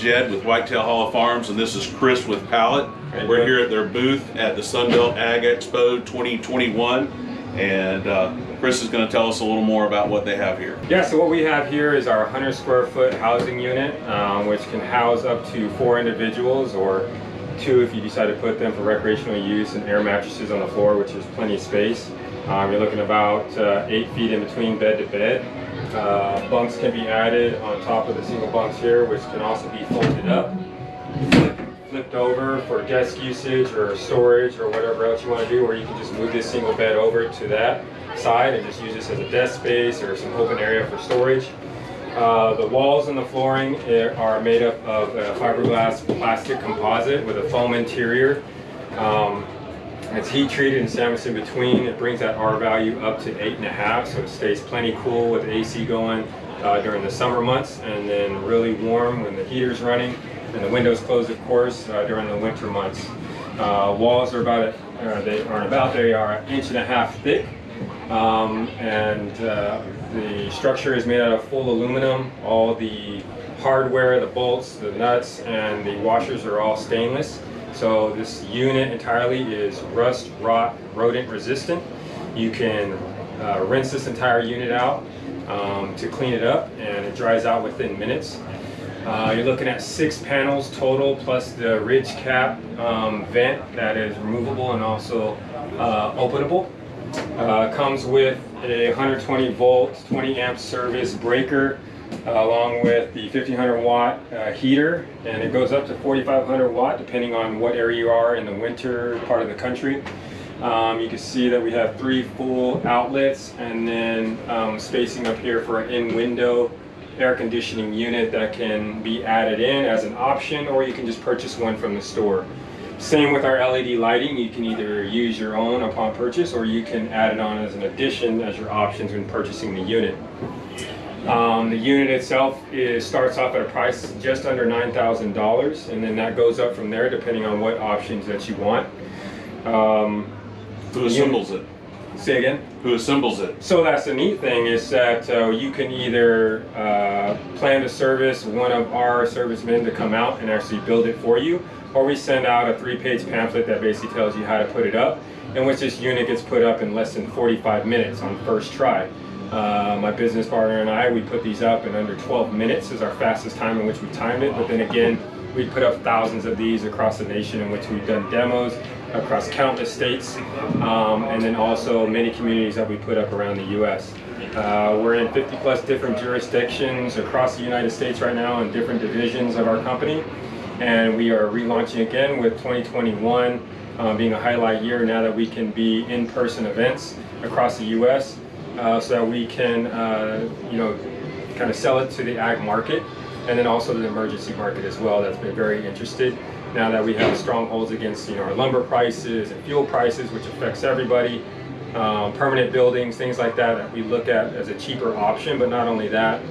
Jed with Whitetail Hollow Farms, and this is Chris with Pallet. We're here at their booth at the Sunbelt Ag Expo 2021, and Chris is going to tell us a little more about what they have here. Yeah, so what we have here is our 100 square foot housing unit, which can house up to 4 individuals, or 2 if you decide to put them for recreational use, and air mattresses on the floor, which is plenty of space. You're looking about 8 feet in between bed to bed. Bunks can be added on top of the single bunks here, which can also be folded up, flipped over for desk usage or storage or whatever else you want to do, or you can just move this single bed over to that side and just use this as a desk space or some open area for storage. The walls and the flooring are made up of a fiberglass plastic composite with a foam interior. It's heat treated and sandwiched in between. It brings that R value up to 8.5, so it stays plenty cool with the AC going during the summer months, and then really warm when the heater's running and the windows closed, of course, during the winter months. Walls are they are 1.5 inches thick, and the structure is made out of full aluminum. All the hardware, the bolts, the nuts, and the washers are all stainless. So this unit entirely is rust, rot, rodent resistant. You can rinse this entire unit out to clean it up, and it dries out within minutes. You're looking at 6 panels total, plus the ridge cap vent that is removable and also openable. Comes with a 120 volt, 20 amp service breaker, along with the 1500 watt heater, and it goes up to 4500 watt depending on what area you are in the winter part of the country. You can see that we have 3 full outlets, and then spacing up here for an in-window air conditioning unit that can be added in as an option, or you can just purchase one from the store. Same with our LED lighting. You can either use your own upon purchase, or you can add it on as an addition as your options when purchasing the unit. The unit itself starts off at a price just under $9,000, and then that goes up from there depending on what options that you want. Who assembles it? Say again? Who assembles it? So that's the neat thing, is that you can either plan to service one of our servicemen to come out and actually build it for you, or we send out a 3-page pamphlet that basically tells you how to put it up, in which this unit gets put up in less than 45 minutes on first try. My business partner and I, we put these up in under 12 minutes is our fastest time in which we timed it, but then again, we put up thousands of these across the nation, in which we've done demos across countless states, and then also many communities that we put up around the U.S. We're in 50 plus different jurisdictions across the United States right now, in different divisions of our company, and we are relaunching again with 2021 being a highlight year now that we can be in-person events across the U.S. So that we can kind of sell it to the ag market, and then also the emergency market as well, that's been very interested now that we have strongholds against our lumber prices and fuel prices, which affects everybody. Permanent buildings, things like that, that we look at as a cheaper option. But not only that,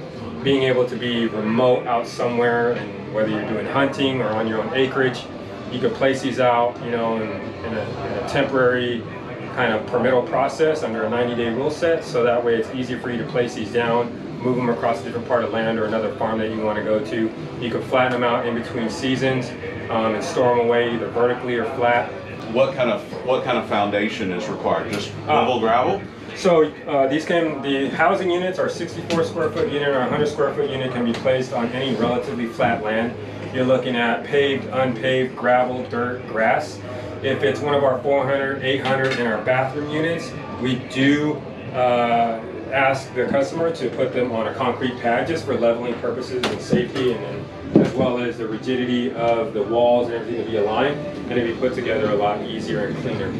being able to be remote out somewhere, and whether you're doing hunting or on your own acreage, you can place these out in a temporary kind of permittal process under a 90-day rule set, so that way it's easier for you to place these down, move them across a different part of land or another farm that you want to go to. You can flatten them out in between seasons and store them away either vertically or flat. What kind of foundation is required? Just level gravel? So the housing units, our 64 square foot unit or 100 square foot unit, can be placed on any relatively flat land. You're looking at paved, unpaved, gravel, dirt, grass. If it's one of our 400, 800 in our bathroom units, we do ask the customer to put them on a concrete pad just for leveling purposes and safety, and then as well as the rigidity of the walls and everything to be aligned, and it'd be put together a lot easier and cleaner.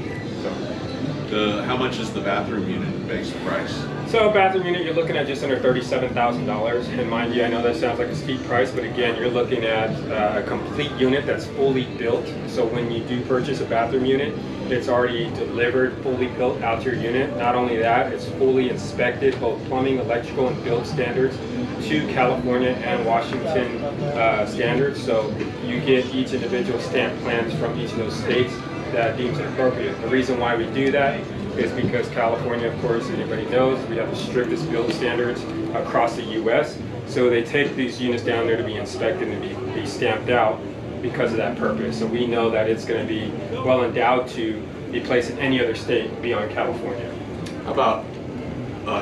How much is the bathroom unit base price? So bathroom unit, you're looking at just under $37,000. And mind you, I know that sounds like a steep price, but again, you're looking at a complete unit that's fully built. So when you do purchase a bathroom unit, it's already delivered, fully built out to your unit. Not only that, it's fully inspected, both plumbing, electrical, and build standards to California and Washington standards. So you get each individual stamp plans from each of those states that deems it appropriate. The reason why we do that is because California, of course, anybody knows, we have the strictest build standards across the U.S. So they take these units down there to be inspected and be stamped out because of that purpose. So we know that it's going to be well endowed to be placed in any other state beyond California. How about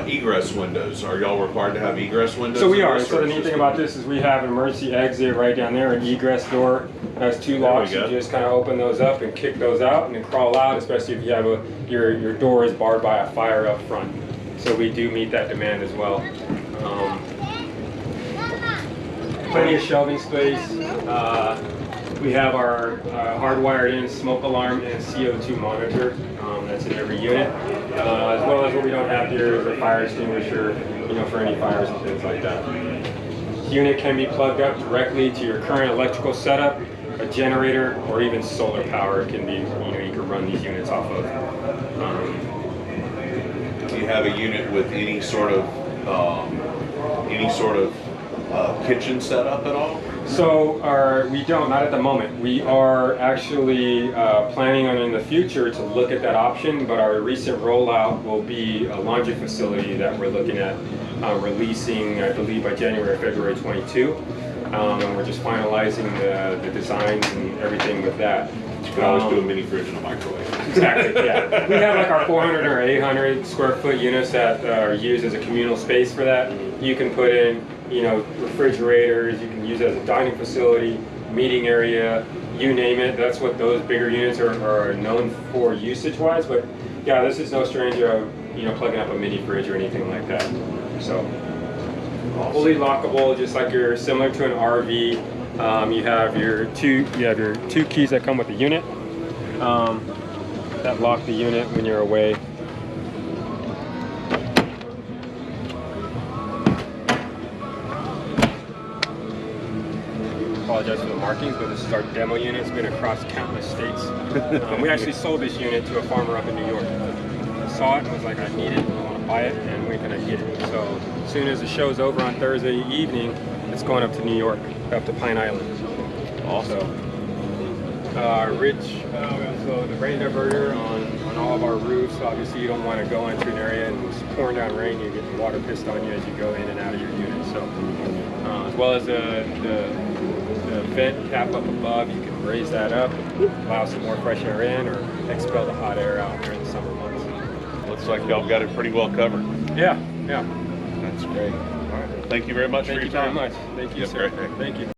egress windows? Are y'all required to have egress windows? So we are. So the neat thing about this is we have an emergency exit right down there. An egress door has 2 locks. You just kind of open those up and kick those out and then crawl out, especially if you have your door is barred by a fire up front. So we do meet that demand as well. Plenty of shelving space. We have our hardwired in smoke alarm and CO2 monitor that's in every unit, as well as what we don't have here is a fire extinguisher, for any fires and things like that. This unit can be plugged up directly to your current electrical setup, a generator, or even solar power. It can be, you can run these units off of. Do you have a unit with any sort of kitchen setup at all? So we don't, not at the moment. We are actually planning on in the future to look at that option, but our recent rollout will be a laundry facility that we're looking at releasing, I believe, by January or February 22. And we're just finalizing the designs and everything with that. You can always do a mini fridge and a microwave. Exactly, yeah. We have like our 400 or 800 square foot units that are used as a communal space for that. You can put in, refrigerators, you can use it as a dining facility, meeting area, you name it. That's what those bigger units are known for usage-wise. But yeah, this is no stranger, plugging up a mini fridge or anything like that. So fully lockable, just like you're similar to an RV. You have your two keys that come with the unit that lock the unit when you're away. Apologize for the markings, but this is our demo unit. It's been across countless states. We actually sold this unit to a farmer up in New York. I saw it and was like, I need it, I want to buy it, and when can I get it? So as soon as the show's over on Thursday evening, it's going up to New York, up to Pine Island. Also, so the rain diverter on all of our roofs. Obviously, you don't want to go into an area and it's pouring down rain, you get the water pissed on you as you go in and out of your unit. So, as well as the vent cap up above, you can raise that up, allow some more fresh air in, or expel the hot air out during the summer months. Looks like y'all got it pretty well covered. Yeah. That's great. All right. Thank you very much for your time. Thank you very much. Thank you, sir. Thank you.